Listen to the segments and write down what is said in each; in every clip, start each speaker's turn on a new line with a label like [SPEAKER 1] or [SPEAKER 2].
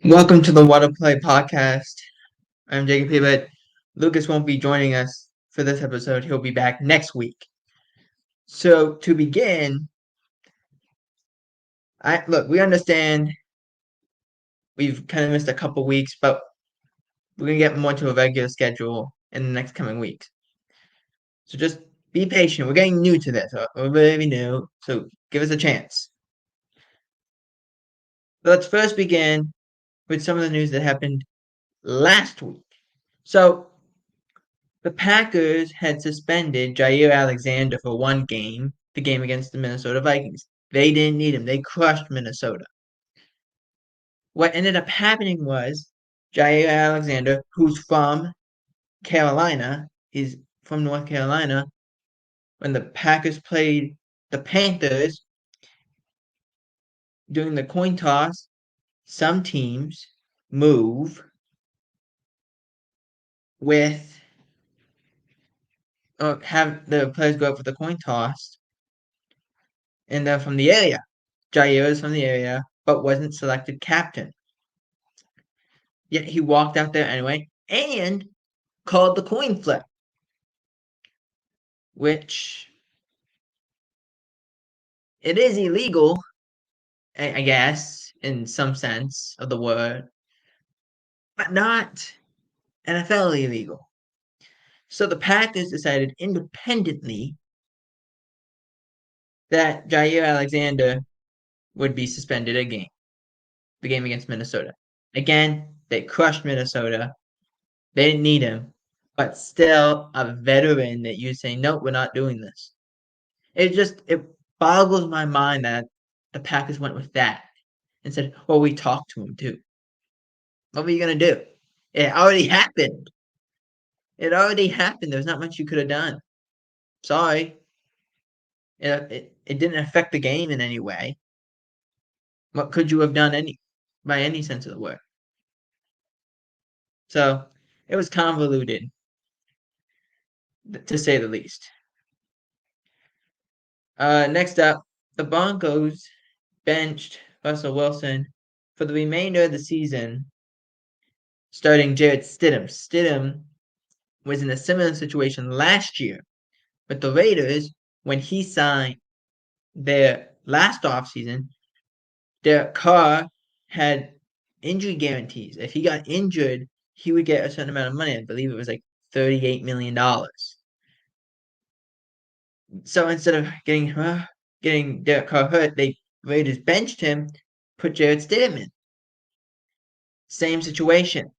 [SPEAKER 1] Welcome to the Water Play Podcast. I'm Jacob P. But Lucas won't be joining us for this episode. He'll be back next week. So to begin, we understand we've kind of missed a couple weeks, but we're gonna get more to a regular schedule in the next coming weeks. So just be patient. We're getting new to this. We're very new, so give us a chance. But let's first begin with some of the news that happened last week. So the Packers had suspended Jair Alexander for one game, the game against the Minnesota Vikings. They didn't need him. They crushed Minnesota. What ended up happening was Jair Alexander, who's from Carolina, is from North Carolina. When the Packers played the Panthers during the coin toss, some teams move with or have the players go up for the coin toss, and they're from the area. Jair is from the area, but wasn't selected captain. Yet he walked out there anyway and called the coin flip, which it is illegal, I guess, in some sense of the word, but not NFL illegal. So the Packers decided independently that Jair Alexander would be suspended again, the game against Minnesota. Again, they crushed Minnesota. They didn't need him, but still a veteran that you say, no, we're not doing this. It boggles my mind that the Packers went with that and said, well, we talked to him too. What were you gonna do? It already happened. It already happened. There's not much you could have done. Sorry. It didn't affect the game in any way. What could you have done by any sense of the word? So it was convoluted, to say the least. Next up, the Broncos benched Russell Wilson for the remainder of the season, starting Jarrett Stidham. Stidham was in a similar situation last year with the Raiders when he signed their last offseason. Derek Carr had injury guarantees. If he got injured, he would get a certain amount of money. I believe it was like $38 million. So instead of getting Derek Carr hurt, the Raiders benched him, put Jarrett Stidham in. Same situation.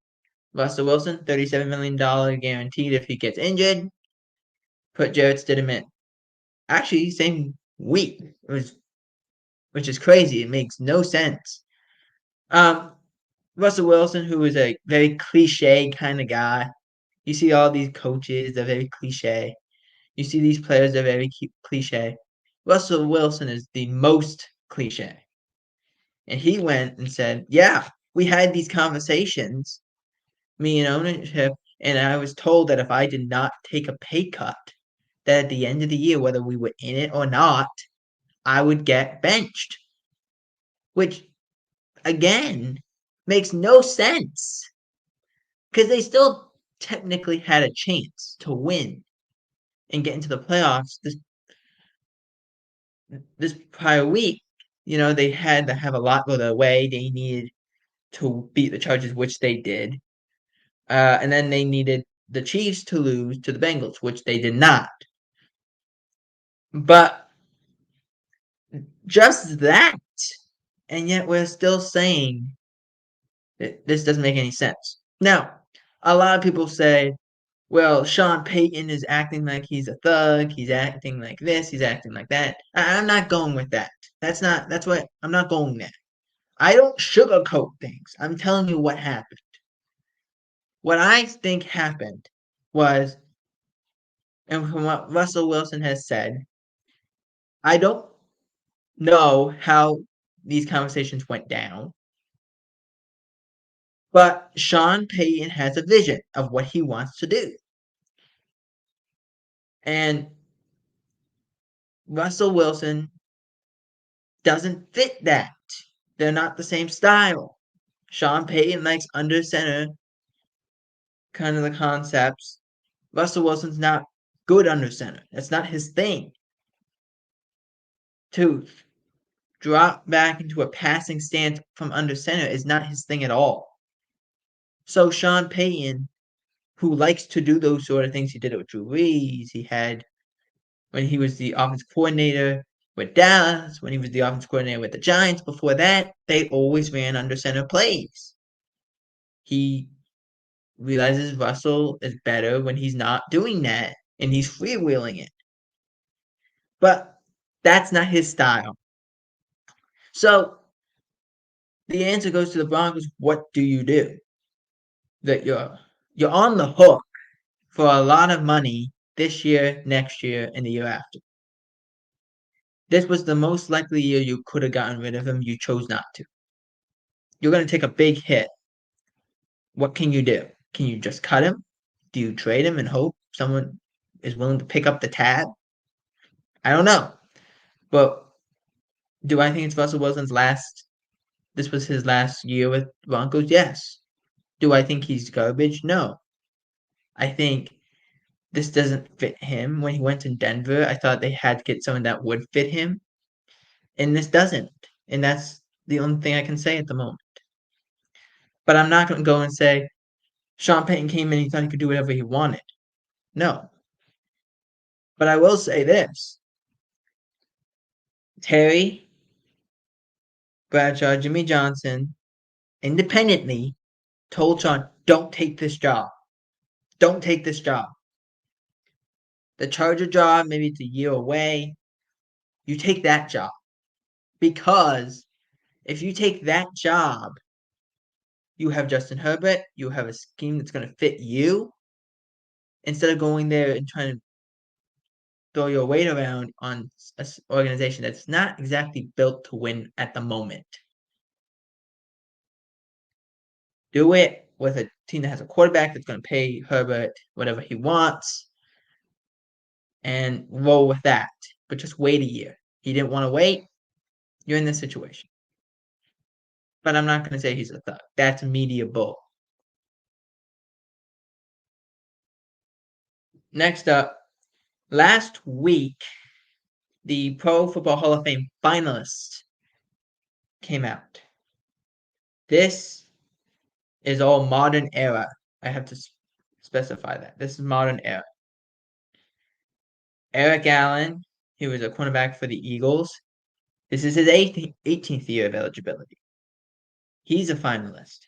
[SPEAKER 1] Russell Wilson, $37 million guaranteed if he gets injured. Put Jarrett Stidham in. Actually, same week. Which is crazy. It makes no sense. Russell Wilson, who is a very cliche kind of guy. You see all these coaches, they're very cliche. You see these players, they're very cliche. Russell Wilson is the most cliche. And he went and said, yeah, we had these conversations, me and ownership, and I was told that if I did not take a pay cut, that at the end of the year, whether we were in it or not, I would get benched. Which, again, makes no sense. Because they still technically had a chance to win and get into the playoffs this prior week. They had to have a lot go their way. They needed to beat the Chargers, which they did. And then they needed the Chiefs to lose to the Bengals, which they did not. But just that, and yet we're still saying that this doesn't make any sense. Now, a lot of people say, well, Sean Payton is acting like he's a thug. He's acting like this. He's acting like that. I'm not going with that. I'm not going there. I don't sugarcoat things. I'm telling you what happened. What I think happened was, and from what Russell Wilson has said, I don't know how these conversations went down, but Sean Payton has a vision of what he wants to do. And Russell Wilson doesn't fit that. They're not the same style. Sean Payton likes under center kind of the concepts. Russell Wilson's not good under center. That's not his thing. To drop back into a passing stance from under center is not his thing at all. So Sean Payton, who likes to do those sort of things, he did it with Drew Brees. He had when he was the offensive coordinator with Dallas, when he was the offensive coordinator with the Giants. Before that, they always ran under center plays. He realizes Russell is better when he's not doing that and he's freewheeling it. But that's not his style. So the answer goes to the Broncos. What do you do? That you're on the hook for a lot of money this year, next year, and the year after. This was the most likely year you could have gotten rid of him. You chose not to. You're going to take a big hit. What can you do? Can you just cut him? Do you trade him and hope someone is willing to pick up the tab? I don't know. But do I think it's Russell Wilson's last? This was his last year with Broncos? Yes. Do I think he's garbage? No. I think this doesn't fit him. When he went to Denver, I thought they had to get someone that would fit him, and this doesn't. And that's the only thing I can say at the moment. But I'm not going to go and say Sean Payton came in and he thought he could do whatever he wanted. No. But I will say this. Terry, Bradshaw, Jimmy Johnson, independently told Sean, don't take this job. Don't take this job. The Charger job, maybe it's a year away. You take that job. Because if you take that job, you have Justin Herbert, you have a scheme that's going to fit you, instead of going there and trying to throw your weight around on an organization that's not exactly built to win at the moment. Do it with a team that has a quarterback that's going to pay Herbert whatever he wants and roll with that. But just wait a year. He didn't want to wait. You're in this situation. But I'm not going to say he's a thug. That's media bull. Next up, last week, the Pro Football Hall of Fame finalists came out. This is all modern era. I have to specify that. This is modern era. Eric Allen, he was a cornerback for the Eagles. This is his 18th year of eligibility. He's a finalist.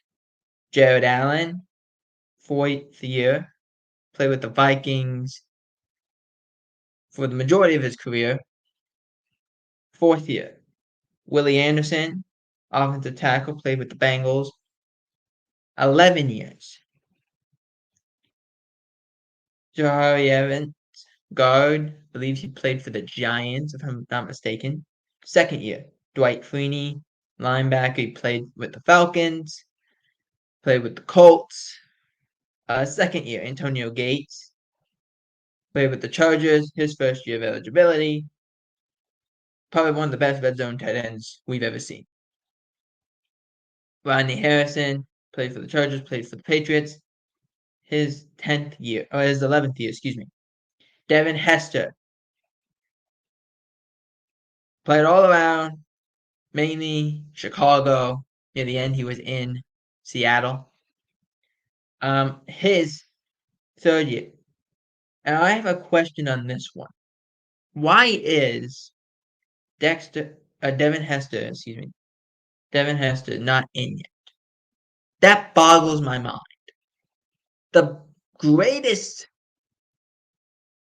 [SPEAKER 1] Jared Allen, 4th year, played with the Vikings for the majority of his career. 4th year. Willie Anderson, offensive tackle, played with the Bengals. 11 years. Jahari Evans, guard, believes he played for the Giants, if I'm not mistaken. 2nd year. Dwight Freeney, linebacker, he played with the Falcons, played with the Colts. 2nd year. Antonio Gates, played with the Chargers, his 1st year of eligibility. Probably one of the best red zone tight ends we've ever seen. Rodney Harrison, played for the Chargers, played for the Patriots. His 11th year, excuse me. Devin Hester, played all around, mainly Chicago. Near the end, he was in Seattle. His 3rd year. And I have a question on this one. Why is Devin Hester not in yet? That boggles my mind. The greatest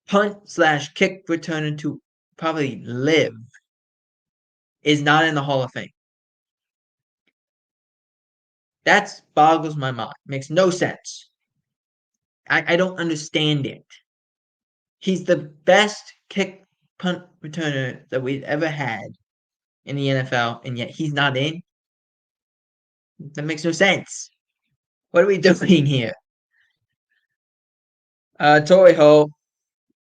[SPEAKER 1] punt/kick returner to probably live is not in the Hall of Fame. That boggles my mind. Makes no sense. I don't understand it. He's the best kick punt returner that we've ever had in the NFL, and yet he's not in. That makes no sense. What are we doing here? Torrey Holt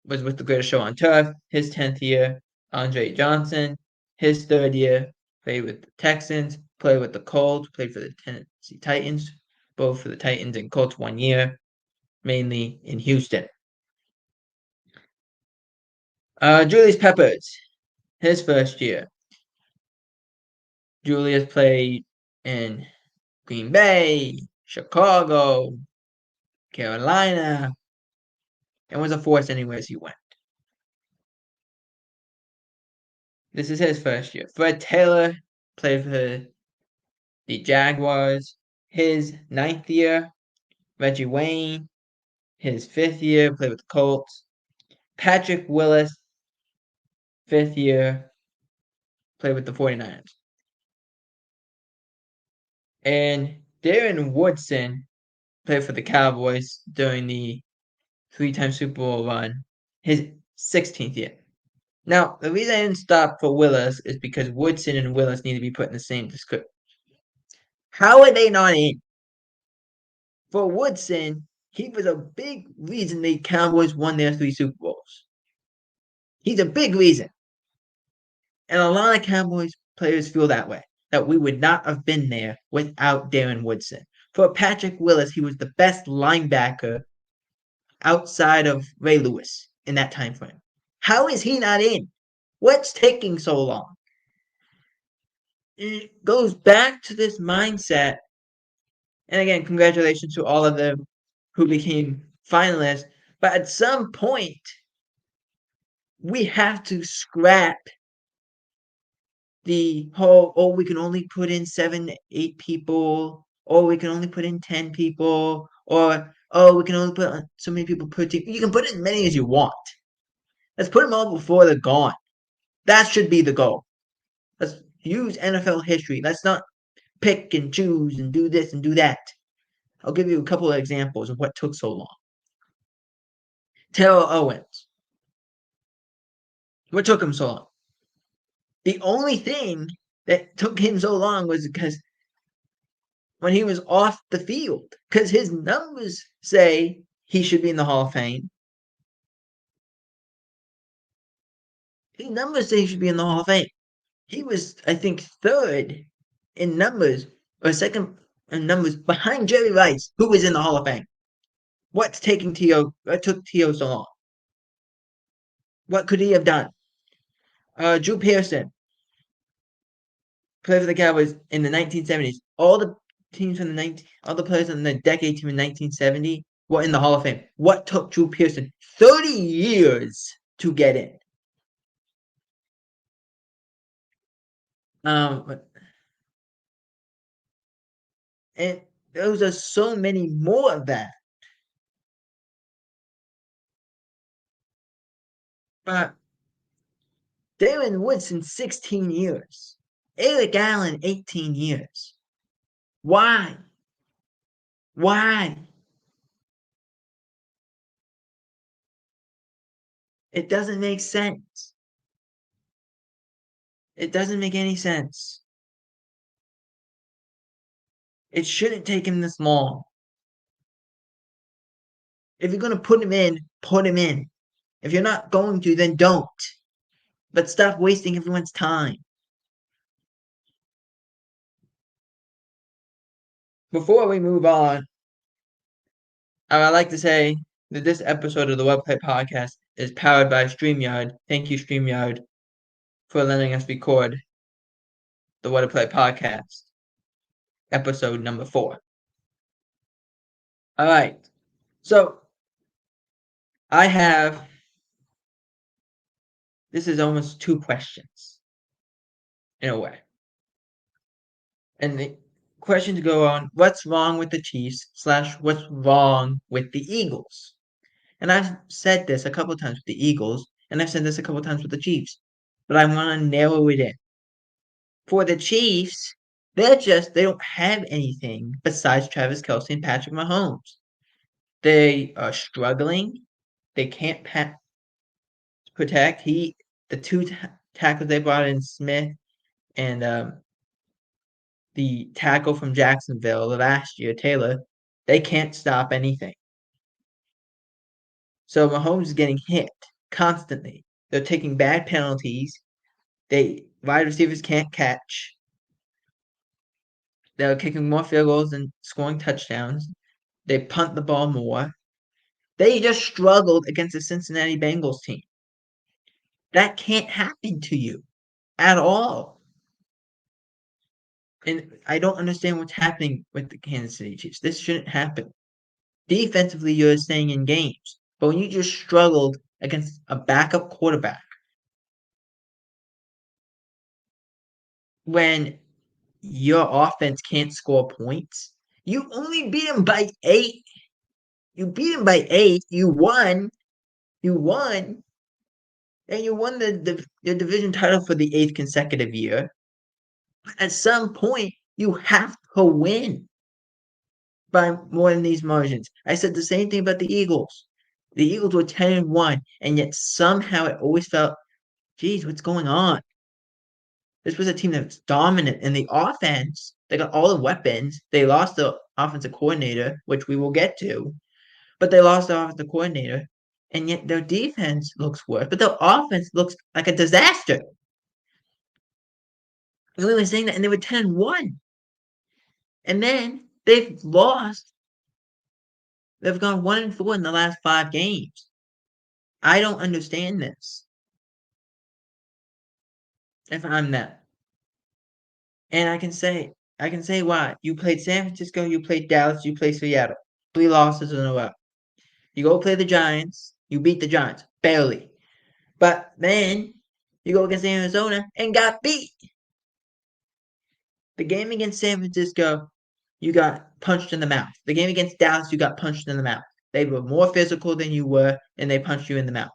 [SPEAKER 1] was with the Greatest Show on Turf, his 10th year. Andre Johnson, his 3rd year, played with the Texans. played with the Colts, played for the Tennessee Titans, both for the Titans and Colts 1 year, mainly in Houston. Julius Peppers, his first year. Julius played in Green Bay, Chicago, Carolina, and was a force anywhere he went. This is his first year. Fred Taylor played for the Jaguars, his 9th year. Reggie Wayne, his 5th year, played with the Colts. Patrick Willis, 5th year, played with the 49ers. And Darren Woodson played for the Cowboys during the 3-time Super Bowl run, his 16th year. Now, the reason I didn't stop for Willis is because Woodson and Willis need to be put in the same description. How are they not in? For Woodson, he was a big reason the Cowboys won their 3 Super Bowls. He's a big reason. And a lot of Cowboys players feel that way, that we would not have been there without Darren Woodson. For Patrick Willis, he was the best linebacker outside of Ray Lewis in that time frame. How is he not in? What's taking so long? It goes back to this mindset. And again, congratulations to all of them who became finalists. But at some point, we have to scrap the whole, oh, we can only put in 7, 8 people, or we can only put in 10 people, or, oh, we can only put so many people per team. You can put as many as you want. Let's put them all before they're gone. That should be the goal. Let's use NFL history. Let's not pick and choose and do this and do that. I'll give you a couple of examples of what took so long. Terrell Owens. What took him so long? The only thing that took him so long was because when he was off the field, because his numbers say he should be in the Hall of Fame. His numbers say he should be in the Hall of Fame. He was, I think, 3rd in numbers, or 2nd in numbers behind Jerry Rice, who was in the Hall of Fame. What took T.O. so long? What could he have done? Drew Pearson played for the Cowboys in the 1970s. All the players in the decade team in 1970 were in the Hall of Fame. What took Drew Pearson 30 years to get in? And those are so many more of that. But Darren Woodson, 16 years. Eric Allen, 18 years. Why? Why? It doesn't make sense. It doesn't make any sense. It shouldn't take him this long. If you're going to put him in, put him in. If you're not going to, then don't. But stop wasting everyone's time. Before we move on, I would like to say that this episode of the Webplay Podcast is powered by StreamYard. Thank you, StreamYard, for letting us record the What to Play Podcast, episode number 4. All right. So, this is almost 2 questions, in a way. And the questions go on, what's wrong with the Chiefs / what's wrong with the Eagles? And I've said this a couple times with the Eagles, and I've said this a couple times with the Chiefs, but I want to narrow it in. For the Chiefs, they don't have anything besides Travis Kelce and Patrick Mahomes. They are struggling. They can't protect. The 2 tackles they brought in, Smith and the tackle from Jacksonville last year, Taylor, they can't stop anything. So Mahomes is getting hit constantly. They're taking bad penalties. Wide receivers can't catch. They're kicking more field goals than scoring touchdowns. They punt the ball more. They just struggled against the Cincinnati Bengals team. That can't happen to you at all. And I don't understand what's happening with the Kansas City Chiefs. This shouldn't happen. Defensively, you're staying in games. But when you just struggled against a backup quarterback, when your offense can't score points, you only beat them by 8. You beat them by 8. You won. You won. And you won your division title for the 8th consecutive year. At some point, you have to win by more than these margins. I said the same thing about the Eagles. The Eagles were 10-1, and yet somehow it always felt, geez, what's going on? This was a team that was dominant in the offense. They got all the weapons. They lost the offensive coordinator, which we will get to, but they lost the offensive coordinator, and yet their defense looks worse, but their offense looks like a disaster. We were saying that, and they were 10-1. And then they've lost. They've gone 1-4 in the last 5 games. I don't understand this. If I'm them. And I can say why. You played San Francisco, you played Dallas, you played Seattle. 3 losses in a row. You go play the Giants, you beat the Giants. Barely. But then you go against Arizona and got beat. The game against San Francisco, you got punched in the mouth. The game against Dallas, you got punched in the mouth. They were more physical than you were, and they punched you in the mouth.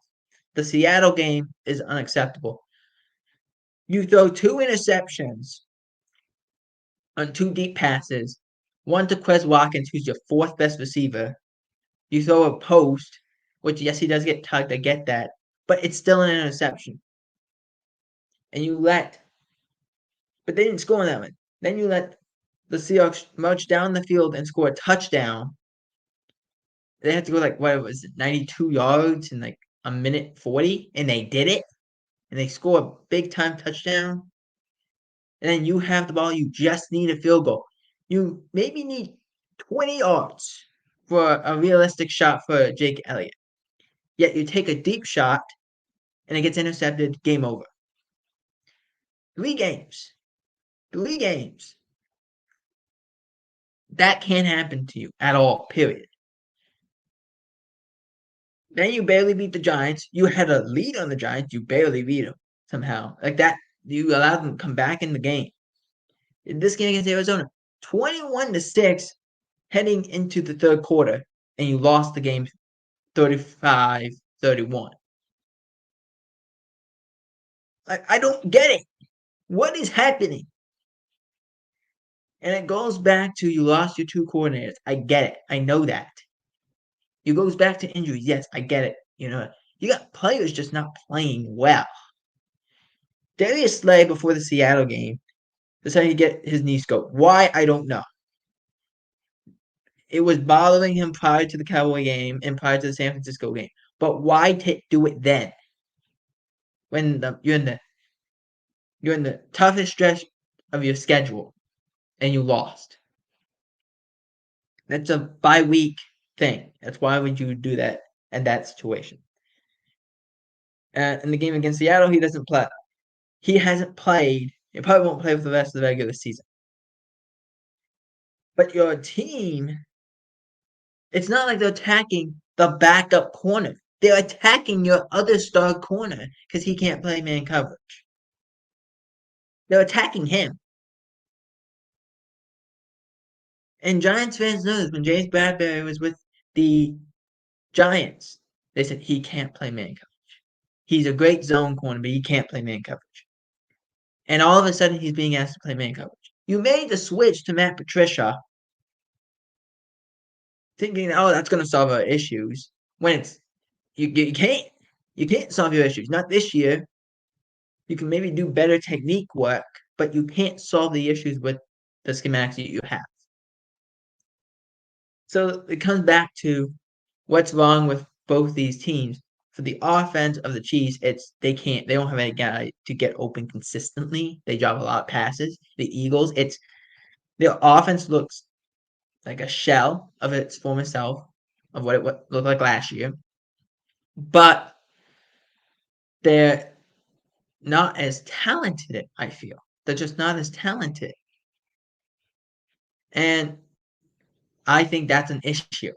[SPEAKER 1] The Seattle game is unacceptable. You throw 2 interceptions on 2 deep passes, one to Quez Watkins, who's your 4th best receiver. You throw a post, which, yes, he does get tugged. I get that. But it's still an interception. And but they didn't score on that one. Then you let the Seahawks march down the field and score a touchdown. They had to go what was it, 92 yards in a minute 40, and they did it. And they score a big time touchdown. And then you have the ball. You just need a field goal. You maybe need 20 yards for a realistic shot for Jake Elliott. Yet you take a deep shot, and it gets intercepted. Game over. 3 games. 3 games. That can't happen to you at all, period. Then you barely beat the Giants. You had a lead on the Giants. You barely beat them somehow. Like that, you allowed them to come back in the game. In this game against Arizona, 21-6 heading into the 3rd quarter, and you lost the game 35-31. I don't get it. What is happening? And it goes back to you lost your 2 coordinators. I get it. I know that. It goes back to injuries. Yes, I get it. You got players just not playing well. Darius Slay before the Seattle game decided to get his knee scoped. Why? I don't know. It was bothering him prior to the Cowboy game and prior to the San Francisco game. But why do it then? When you're in the toughest stretch of your schedule and you lost. That's a bye-week thing. That's why would you do that in that situation? In the game against Seattle, he doesn't play. He hasn't played. He probably won't play for the rest of the regular season. But your team, it's not like they're attacking the backup corner. They're attacking your other star corner because he can't play man coverage. They're attacking him. And Giants fans know this. When James Bradbury was with the Giants, they said he can't play man coverage. He's a great zone corner, but he can't play man coverage. And all of a sudden, he's being asked to play man coverage. You made the switch to Matt Patricia, thinking, oh, that's going to solve our issues. When it's you can't solve your issues. Not this year. You can maybe do better technique work, but you can't solve the issues with the schematics that you have. So it comes back to what's wrong with both these teams. For the offense of the Chiefs, they don't have any guy to get open consistently. They drop a lot of passes. The Eagles, Their offense looks like a shell of its former self, of what it looked like last year, but they're not as talented, I feel. They're just not as talented. And I think that's an issue.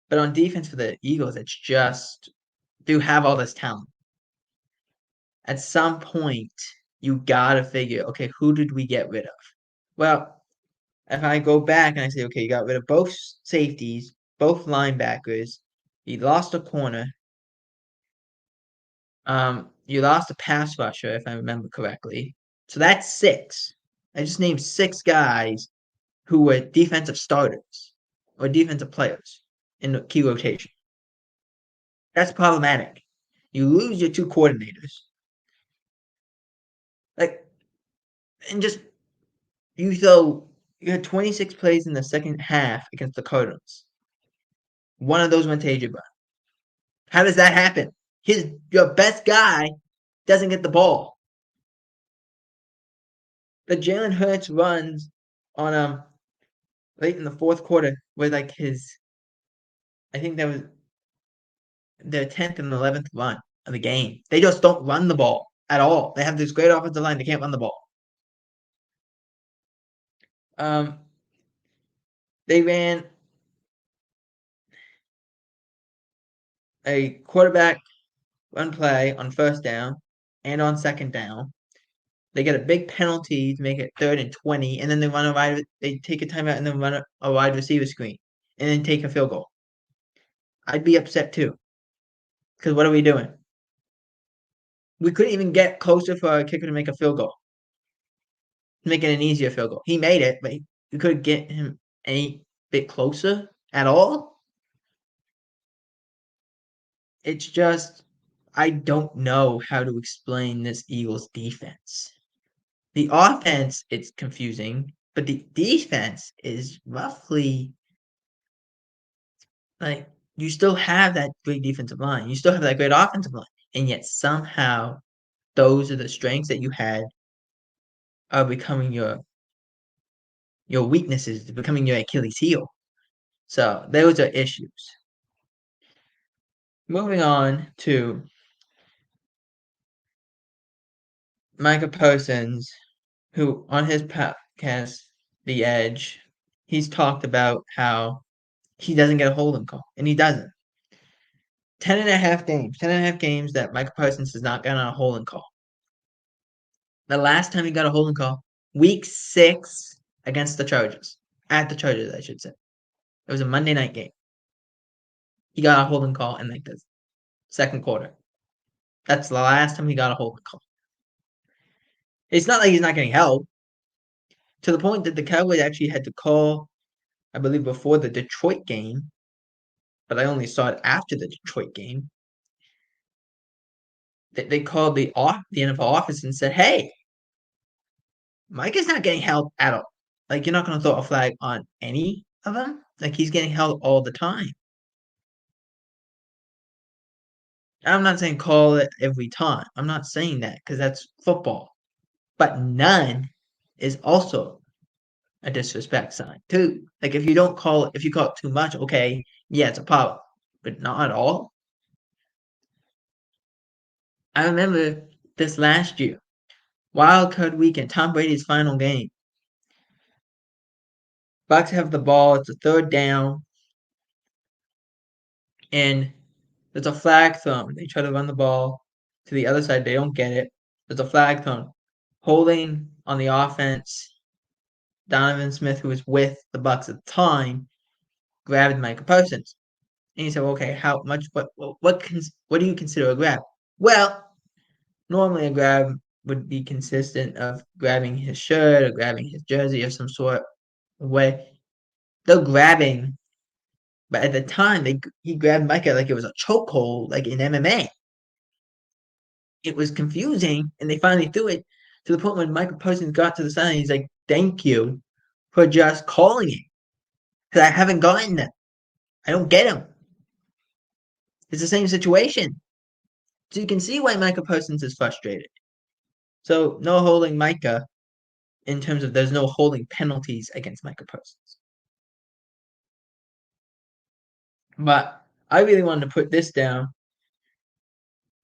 [SPEAKER 1] But on defense for the Eagles, it's just you have all this talent. At some point, you gotta figure, okay, who did we get rid of? Well, if I go back and I say, okay, you got rid of both safeties, both linebackers, you lost a corner, you lost a pass rusher, if I remember correctly. So that's six. I just named six guys who were defensive starters or defensive players in the key rotation. That's problematic. You lose your two coordinators. Like, and just you had 26 plays in the second half against the Cardinals. One of those went to AJ Brown. How does that happen? Your best guy doesn't get the ball. The Jalen Hurts runs on late in the fourth quarter with like I think that was their 10th and 11th run of the game. They just don't run the ball at all. They have this great offensive line. They can't run the ball. Um, they ran a quarterback run play on first down and on second down. They get a big penalty to make it 3rd and 20, and then they take a timeout and then run a wide receiver screen, and then take a field goal. I'd be upset too, because what are we doing? We couldn't even get closer for our kicker to make a field goal, make it an easier field goal. He made it, but we couldn't get him any bit closer at all. It's just I don't know how to explain this Eagles defense. The offense, it's confusing, but the defense is roughly like you still have that great defensive line. You still have that great offensive line. And yet somehow those are the strengths that you had are becoming your weaknesses, becoming your Achilles heel. So those are issues. Moving on to Micah Parsons, who on his podcast, The Edge, he's talked about how he doesn't get a holding call, and he doesn't. 10.5 games that Micah Parsons has not gotten a holding call. The last time he got a holding call, week 6 against the Chargers. At the Chargers, I should say. It was a Monday night game. He got a holding call in like the second quarter. That's the last time he got a holding call. It's not like he's not getting help. To the point that the Cowboys actually had to call, I believe, before the Detroit game, but I only saw it after the Detroit game. They called the NFL office and said, "Hey, Mike is not getting held at all. Like you're not going to throw a flag on any of them. Like he's getting held all the time." I'm not saying call it every time. I'm not saying that because that's football. But none is also a disrespect sign too. Like if you call it too much, okay, yeah, it's a problem, but not at all. I remember this last year, wild card weekend, Tom Brady's final game. Bucks have the ball. It's a third down, and there's a flag thrown. They try to run the ball to the other side. They don't get it. There's a flag thrown. Holding on the offense. Donovan Smith, who was with the Bucks at the time, grabbed Micah Parsons. And he said, "Okay, how much? What do you consider a grab?" Well, normally a grab would be consistent of grabbing his shirt or grabbing his jersey of some sort of way. They're grabbing, but at the time he grabbed Micah like it was a chokehold, like in MMA. It was confusing, and they finally threw it to the point when Micah Parsons got to the side. He's like, "Thank you for just calling it, because I haven't gotten them. I don't get them." It's the same situation. So you can see why Micah Parsons is frustrated. So no holding Micah. in terms of there's no holding penalties against Michael Parsons. But I really wanted to put this down.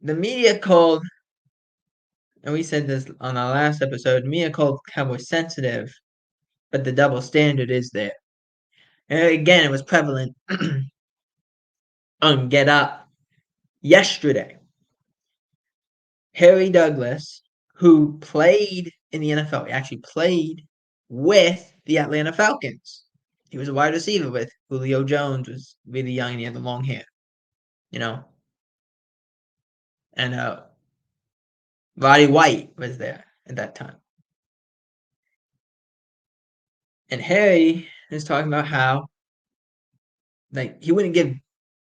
[SPEAKER 1] The media called, and we said this on our last episode, the media called Cowboys sensitive, but the double standard is there. And again, it was prevalent on Get Up yesterday. Harry Douglas, who played in the NFL, he actually played with the Atlanta Falcons. He was a wide receiver with Julio Jones, was really young and he had the long hair, you know. And Roddy White was there at that time. And Harry is talking about how, like, he wouldn't give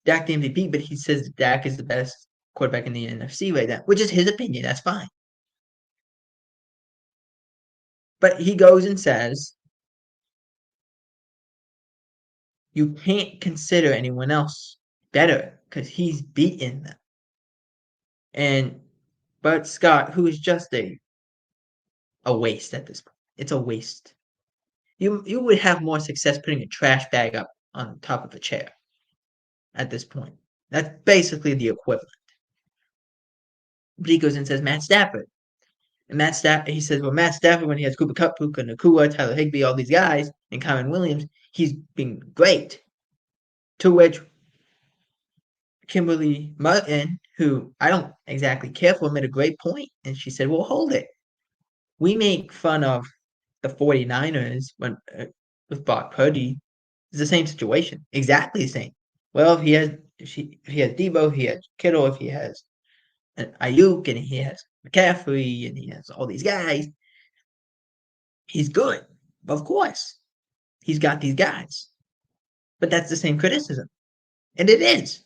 [SPEAKER 1] Dak the MVP, but he says Dak is the best quarterback in the NFC right now, which is his opinion. That's fine. But he goes and says, you can't consider anyone else better because he's beaten them. And but Scott, who is just a waste at this point. It's a waste. You would have more success putting a trash bag up on top of a chair at this point. That's basically the equivalent. But he goes and says Matt Stafford. And Matt Stafford, he says, well, Matt Stafford, when he has Cooper Kupp, Puka Nacua, Tyler Higbee, all these guys, and Kyron Williams, he's been great. To which Kimberly Martin, who I don't exactly care for, made a great point. And she said, well, hold it. We make fun of the 49ers when with Brock Purdy. It's the same situation. Exactly the same. Well, if he has Debo, he has Kittle, if he has Ayuk, and he has McCaffrey, and he has all these guys, he's good. Of course. He's got these guys. But that's the same criticism. And it is.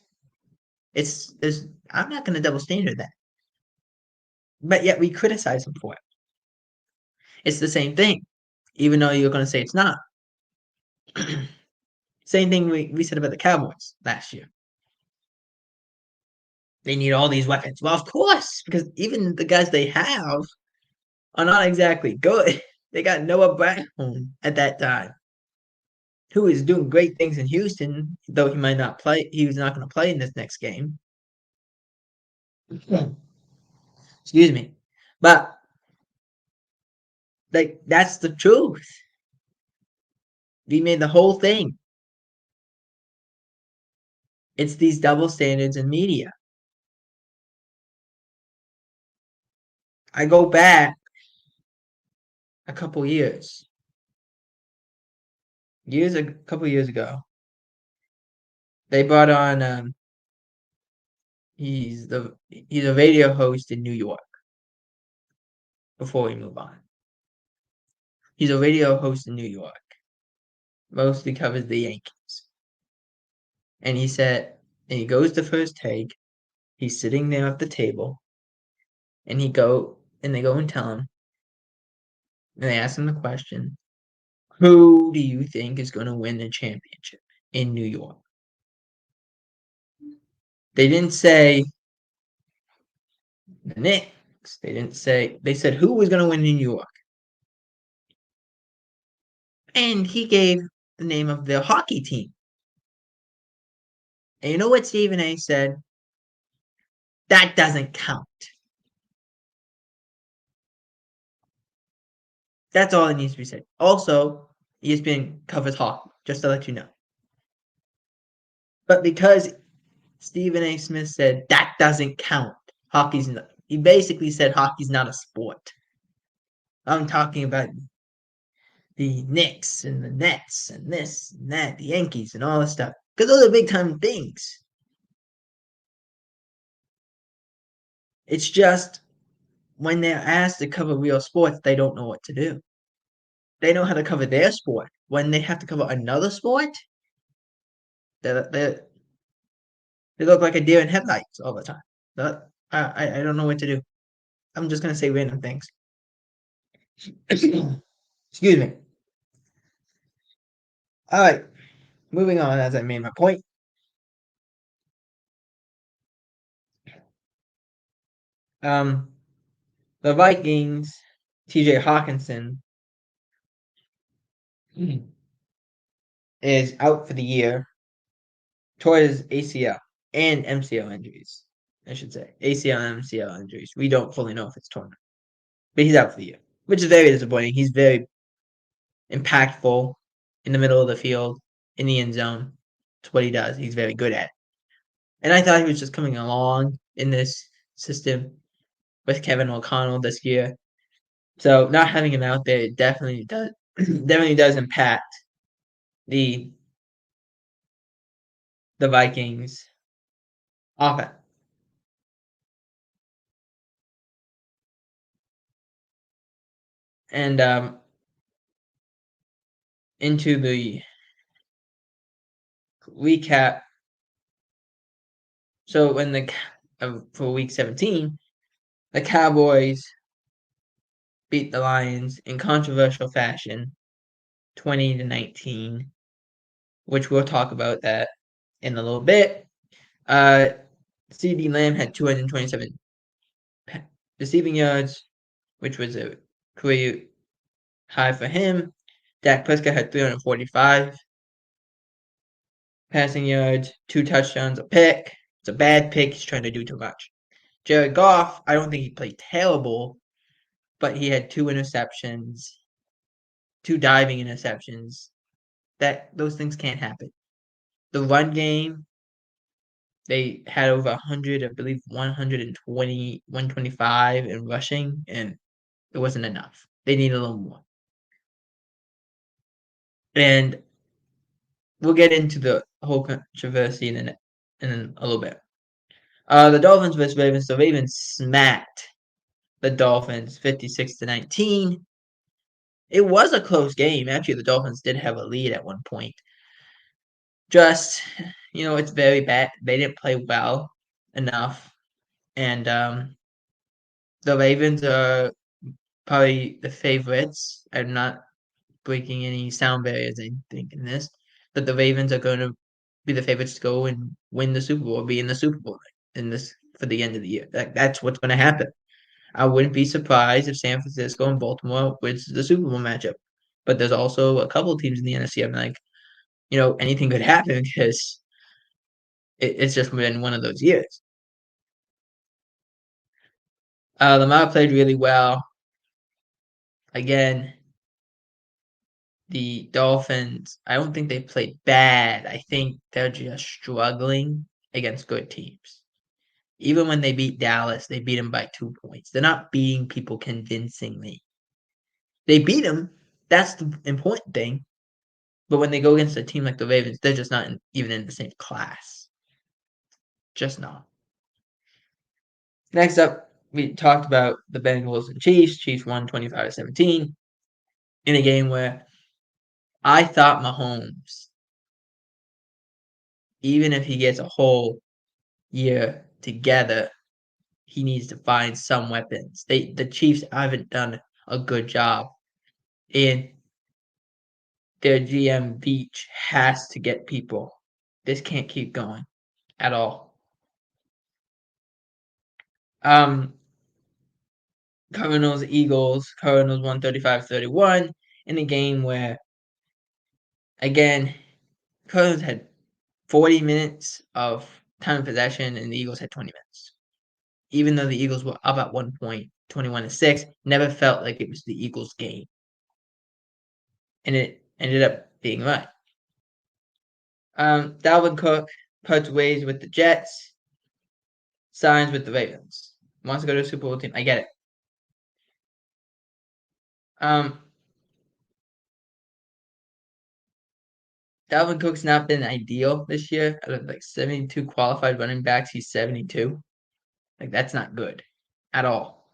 [SPEAKER 1] I'm not gonna double standard that. But yet we criticize him for it. It's the same thing, even though you're gonna say it's not. Same thing we said about the Cowboys last year. They need all these weapons. Well, of course, because even the guys they have are not exactly good. They got Noah Brown at that time, who is doing great things in Houston, though he might not play. He was not going to play in this next game. Excuse me. But like that's the truth. We made the whole thing. It's these double standards in media. I go back a couple years. A couple years ago. They brought on he's a radio host in New York. Before we move on. He's a radio host in New York. Mostly covers the Yankees. And he goes to first take. He's sitting there at the table. And they go and tell him. And they ask him the question, who do you think is going to win the championship in New York? They didn't say the Knicks. They said who was going to win in New York. And he gave the name of their hockey team. And you know what Stephen A said? That doesn't count. That's all that needs to be said. Also, ESPN covers hockey, just to let you know. But because Stephen A. Smith said that doesn't count, he basically said hockey's not a sport. I'm talking about the Knicks and the Nets and this and that, the Yankees and all this stuff. Because those are big time things. It's just when they're asked to cover real sports, they don't know what to do. They know how to cover their sport. When they have to cover another sport, they look like a deer in headlights all the time. I don't know what to do. I'm just gonna say random things. Excuse me. All right, moving on. As I made my point, the Vikings, T.J. Hawkinson is out for the year towards ACL and MCL injuries. I should say ACL and MCL injuries. We don't fully know if it's torn, but he's out for the year, which is very disappointing. He's very impactful in the middle of the field, in the end zone. It's what he does. He's very good at. And I thought he was just coming along in this system with Kevin O'Connell this year. So not having him out there definitely does definitely does impact the the Vikings offense. And into the recap. So when for week 17, the Cowboys beat the Lions in controversial fashion, 20-19, which we'll talk about that in a little bit. CD Lamb had 227 receiving yards, which was a career high for him. Dak Prescott had 345 passing yards, 2 touchdowns, a pick. It's a bad pick. He's trying to do too much. Jared Goff, I don't think he played terrible, but he had 2 interceptions, 2 diving interceptions. Those things can't happen. The run game, they had over 100, I believe 120, 125 in rushing, and it wasn't enough. They need a little more. And we'll get into the whole controversy in a little bit. The Dolphins vs. Ravens. The Ravens smacked the Dolphins 56-19. It was a close game. Actually, the Dolphins did have a lead at one point. Just, it's very bad. They didn't play well enough. And the Ravens are probably the favorites. I'm not breaking any sound barriers, I think, in this. But the Ravens are going to be the favorites to go and win the Super Bowl, be in the Super Bowl in this for the end of the year. That's what's going to happen. I wouldn't be surprised if San Francisco and Baltimore wins the Super Bowl matchup. But there's also a couple of teams in the NFC. I'm like, anything could happen because it's just been one of those years. Lamar played really well. Again, the Dolphins, I don't think they played bad. I think they're just struggling against good teams. Even when they beat Dallas, they beat them by 2 points. They're not beating people convincingly. They beat them. That's the important thing. But when they go against a team like the Ravens, they're just not even in the same class. Just not. Next up, we talked about the Bengals and Chiefs. Chiefs won 25-17 in a game where I thought Mahomes, even if he gets a whole year together, he needs to find some weapons. The Chiefs haven't done a good job, and their GM Beach has to get people. This can't keep going at all. Cardinals Eagles. Cardinals won 35-31 in a game where, again, Cardinals had 40 minutes of time of possession and the Eagles had 20 minutes. Even though the Eagles were up at 1 point, 21-6, never felt like it was the Eagles' game. And it ended up being right. Dalvin Cook parts ways with the Jets, signs with the Ravens. Wants to go to a Super Bowl team. I get it. Dalvin Cook's not been ideal this year. Out of 72 qualified running backs, he's 72. That's not good at all.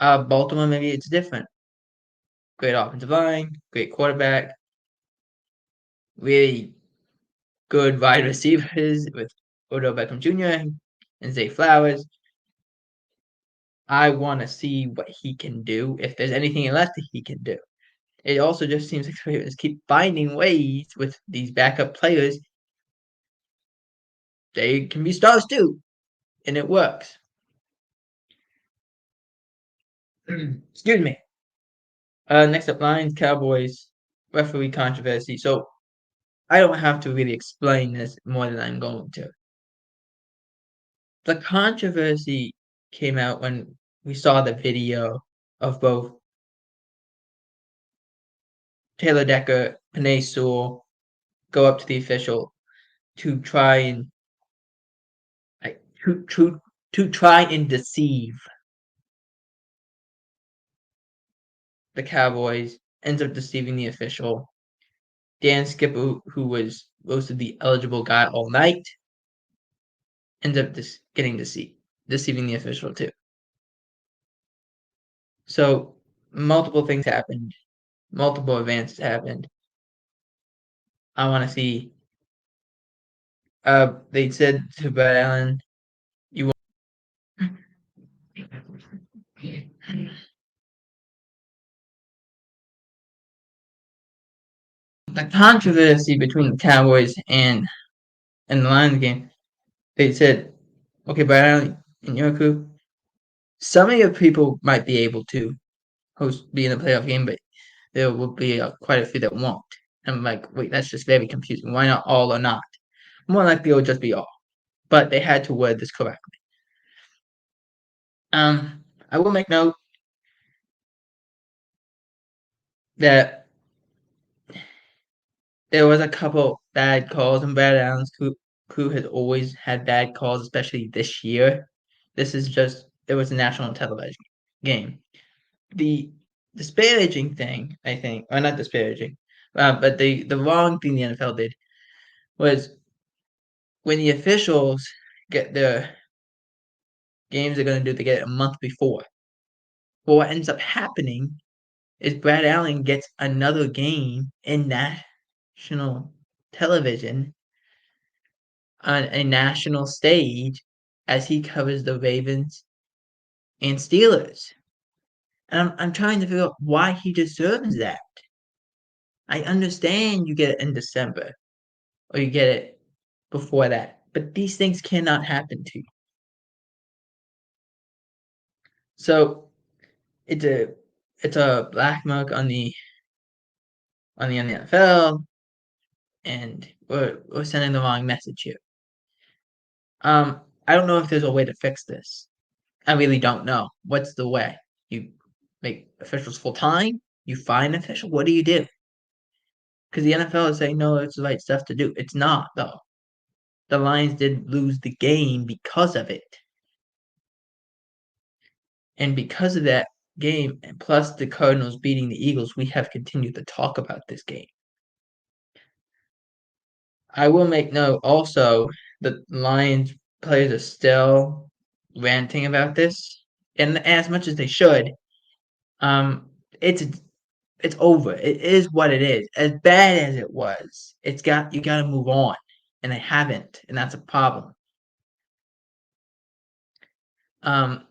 [SPEAKER 1] Baltimore, maybe it's different. Great offensive line, great quarterback, really good wide receivers with Odell Beckham Jr. and Zay Flowers. I want to see what he can do, if there's anything left that he can do. It also just seems like the Ravens keep finding ways with these backup players. They can be stars too, and it works. Excuse me. Next up, Lions-Cowboys. referee controversy. So I don't have to really explain this more than I'm going to. The controversy came out when we saw the video of both Taylor Decker, Panay Sewell go up to the official to try and like to try and deceive the Cowboys, ends up deceiving the official. Dan Skipper, who was supposed to be eligible guy all night, ends up getting deceiving the official too. So multiple things happened, multiple advances happened. I want to see. They said to Brad Allen, "You want." The controversy between the Cowboys and the Lions game. They said, "Okay, Brad Allen and your crew, some of your people might be able to be in the playoff game, but there will be quite a few that won't." I'm like, wait, that's just very confusing. Why not all or not? More likely it would just be all. But they had to word this correctly. I will make note that there was a couple bad calls, and Brad Allen's crew has always had bad calls, especially this year. This is just it was a national television game. The disparaging thing, I think, or not disparaging, but the wrong thing the NFL did was when the officials get their games they're going to do, they get it a month before. But what ends up happening is Brad Allen gets another game in national television on a national stage as he covers the Ravens and Steelers. And I'm trying to figure out why he deserves that. I understand you get it in December or you get it before that, but these things cannot happen to you. So it's a black mark on the NFL, and we're sending the wrong message here. I don't know if there's a way to fix this. I really don't know. What's the way? You make officials full time? You fine official? What do you do? Because the NFL is saying no, it's the right stuff to do. It's not though. The Lions did lose the game because of it, and because of that game, and plus the Cardinals beating the Eagles, we have continued to talk about this game. I will make note also that Lions players are still ranting about this, and as much as they should, um, it's it's over. It is what it is. As bad as it was, you got to move on, and they haven't, and that's a problem. Um,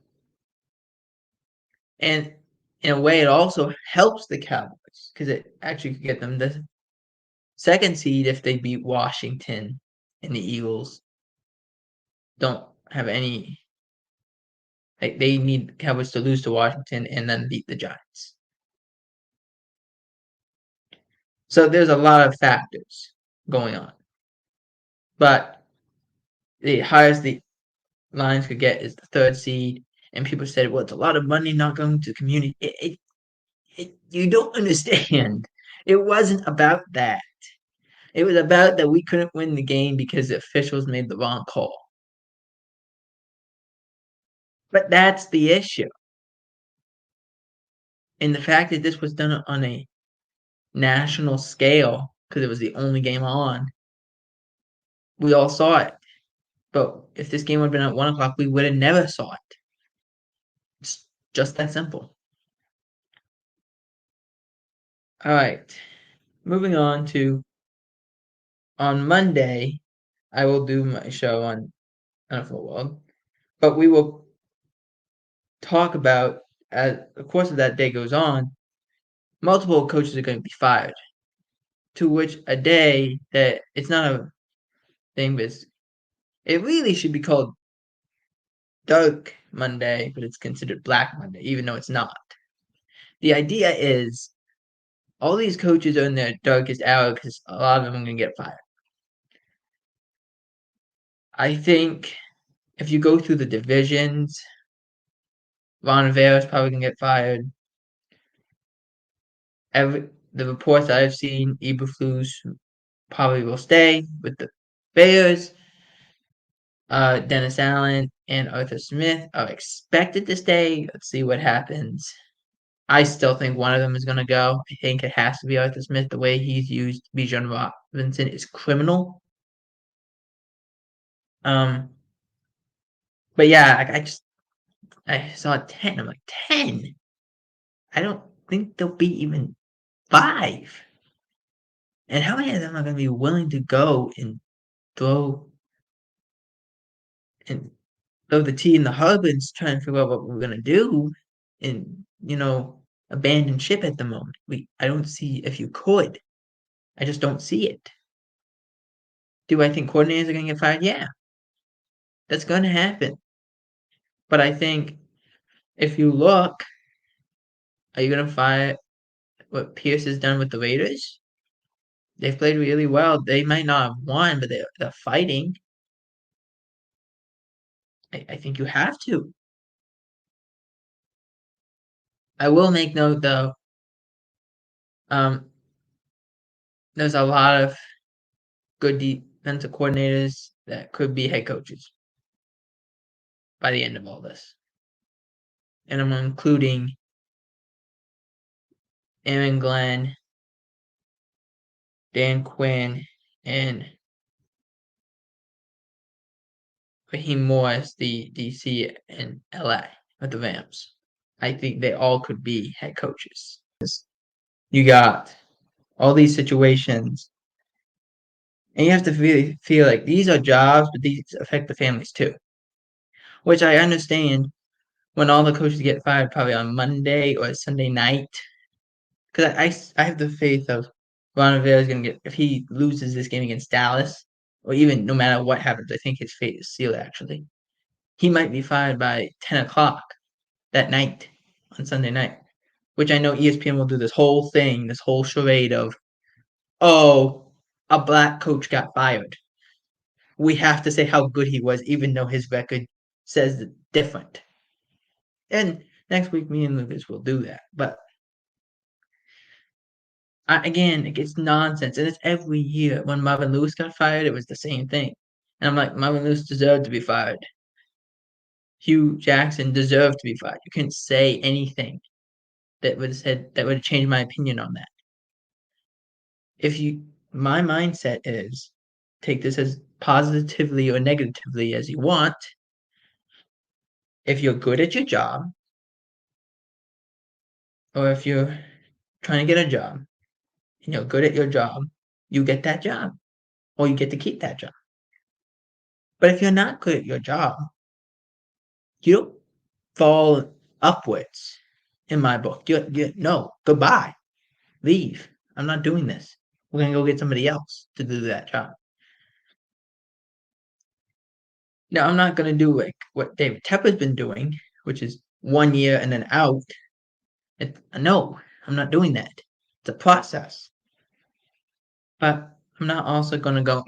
[SPEAKER 1] and in a way, it also helps the Cowboys because it actually could get them the second seed if they beat Washington, and the Eagles don't have any. Like they need the Cowboys to lose to Washington and then beat the Giants. So there's a lot of factors going on. But the highest the Lions could get is the third seed. And people said, well, it's a lot of money not going to the community. You don't understand. It wasn't about that. It was about that we couldn't win the game because the officials made the wrong call. But that's the issue. And the fact that this was done on a national scale, because it was the only game on, we all saw it. But if this game would have been at 1 o'clock, we would have never saw it. It's just that simple. All right. Moving on to on Monday, I will do my show on NFL World, but we will talk about as the course of that day goes on, multiple coaches are going to be fired. To which a day that it's not a thing, but it really should be called Dark Monday, but it's considered Black Monday, even though it's not. The idea is all these coaches are in their darkest hour because a lot of them are going to get fired. I think if you go through the divisions, Ron Rivera is probably going to get fired. The reports I've seen, Eberflus probably will stay with the Bears. Dennis Allen and Arthur Smith are expected to stay. Let's see what happens. I still think one of them is going to go. I think it has to be Arthur Smith. The way he's used Bijan Robinson is criminal. But yeah, I saw 10. I'm like 10. I don't think there'll be even 5. And how many of them are going to be willing to go and throw and throw the tea in the hub and try and figure out what we're going to do and abandon ship at the moment? I don't see if you could. I just don't see it. Do I think coordinators are going to get fired? Yeah, that's going to happen. But I think if you look, are you going to fire what Pierce has done with the Raiders? They've played really well. They might not have won, but they're fighting. I think you have to. I will make note though. There's a lot of good defensive coordinators that could be head coaches by the end of all this, and I'm including Aaron Glenn, Dan Quinn, and Raheem Morris, the DC and LA with the Rams. I think they all could be head coaches. You got all these situations, and you have to really feel like these are jobs, but these affect the families too. Which I understand when all the coaches get fired probably on Monday or Sunday night. Because I have the faith of Ron Rivera is going to get, if he loses this game against Dallas, or even no matter what happens, I think his fate is sealed actually. He might be fired by 10 o'clock that night on Sunday night, which I know ESPN will do this whole thing, this whole charade of, oh, a black coach got fired. We have to say how good he was, even though his record says different. And next week, me and Lucas will do that. But again, it gets nonsense, and it's every year. When Marvin Lewis got fired, it was the same thing. And I'm like, Marvin Lewis deserved to be fired. Hugh Jackson deserved to be fired. You couldn't say anything that would have changed my opinion on that. My mindset is take this as positively or negatively as you want. If you're good at your job, or if you're trying to get a job and you're good at your job, you get that job, or you get to keep that job. But if you're not good at your job, you don't fall upwards in my book. No, goodbye. Leave. I'm not doing this. We're going to go get somebody else to do that job. Now, I'm not going to do like what David Tepper's been doing, which is 1 year and then out. No, I'm not doing that. It's a process. But I'm not also going to go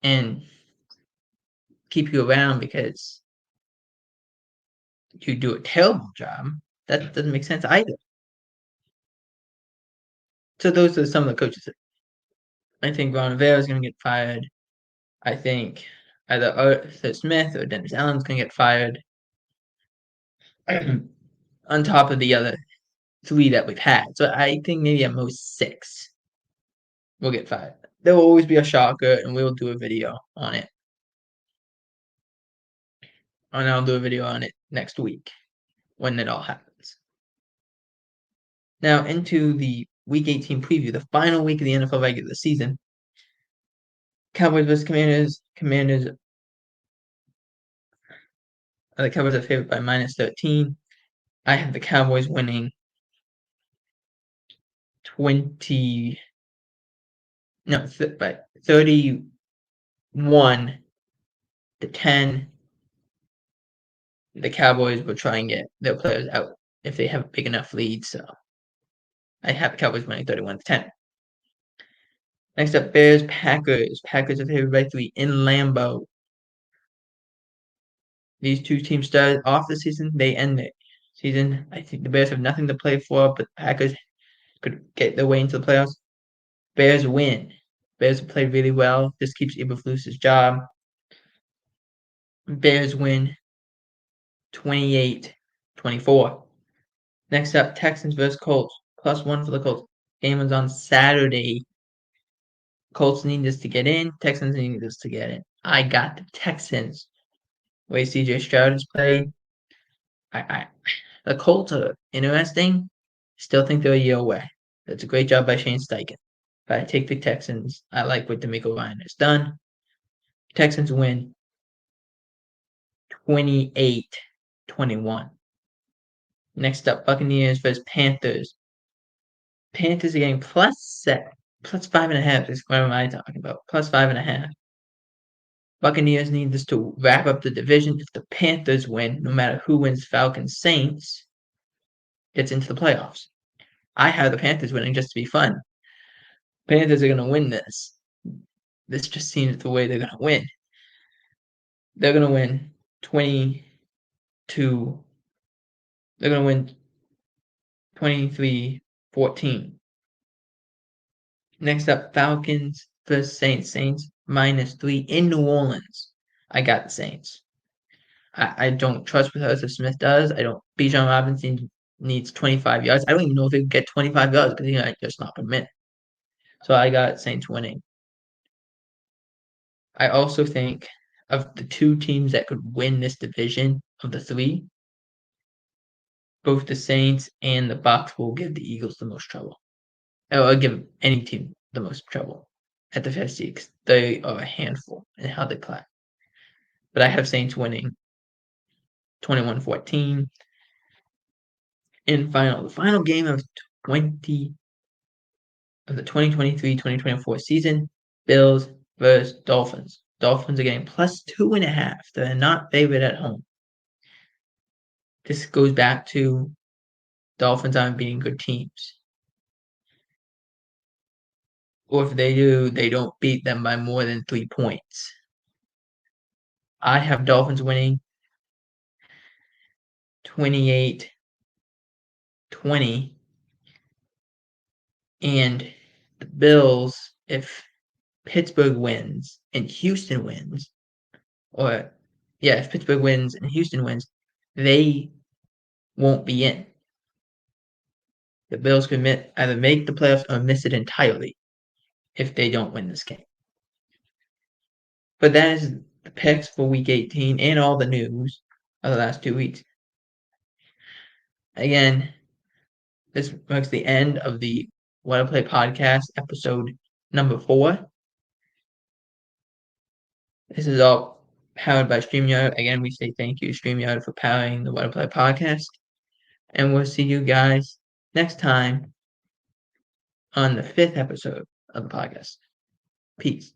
[SPEAKER 1] and keep you around because you do a terrible job. That doesn't make sense either. So those are some of the coaches. I think Ron Rivera is going to get fired. I think either Arthur Smith or Dennis Allen's going to get fired. On top of the other 3 that we've had. So I think maybe at most 6 will get fired. There will always be a shocker, and we will do a video on it. And I'll do a video on it next week when it all happens. Now into the Week 18 preview, the final week of the NFL regular season. Cowboys vs. Commanders. The Cowboys are favored by -13. I have the Cowboys winning 31-10. The Cowboys will try and get their players out if they have a big enough lead. So I have the Cowboys winning 31-10. Next up, Bears, Packers. Packers are favored by 3 in Lambeau. These two teams started off the season. They end the season. I think the Bears have nothing to play for, but the Packers could get their way into the playoffs. Bears win. Bears have played really well. This keeps Eberflus's job. Bears win 28-24. Next up, Texans versus Colts. +1 for the Colts. Game was on Saturday. Colts need this to get in. Texans need this to get in. I got the Texans. The way CJ Stroud has played. The Colts are interesting. Still think they're a year away. That's a great job by Shane Steichen. But I take the Texans. I like what DeMeco Ryan has done. Texans win 28-21. Next up, Buccaneers versus Panthers. Panthers are getting +5.5. What am I talking about? +5.5. Buccaneers need this to wrap up the division. If the Panthers win, no matter who wins, Falcons, Saints, gets into the playoffs. I have the Panthers winning just to be fun. Panthers are going to win this. This just seems the way they're going to win. They're going to win 22. They're going to win 23-14. Next up, Falcons versus Saints. Saints -3 in New Orleans. I got the Saints. I don't trust what Arthur Smith does. Bijan Robinson needs 25 yards. I don't even know if he can get 25 yards because he might just not put him in. So I got Saints winning. I also think of the two teams that could win this division of the three, both the Saints and the Bucs will give the Eagles the most trouble. Or give any team the most trouble at the first seed because they are a handful in how they play. But I have Saints winning 21-14. The final game of the 2023-2024 season, Bills versus Dolphins. Dolphins are getting +2.5. They're not favored at home. This goes back to Dolphins aren't beating good teams. Or if they do, they don't beat them by more than 3 points. I have Dolphins winning 28-20. And the Bills, if Pittsburgh wins and Houston wins, if Pittsburgh wins and Houston wins, they won't be in. The Bills could either make the playoffs or miss it entirely if they don't win this game. But that is the picks for Week 18 and all the news of the last 2 weeks. Again, this marks the end of the What I Play podcast, episode number 4. This is all powered by StreamYard. Again, we say thank you, StreamYard, for powering the What I Play podcast. And we'll see you guys next time on the 5th episode of the podcast. Peace.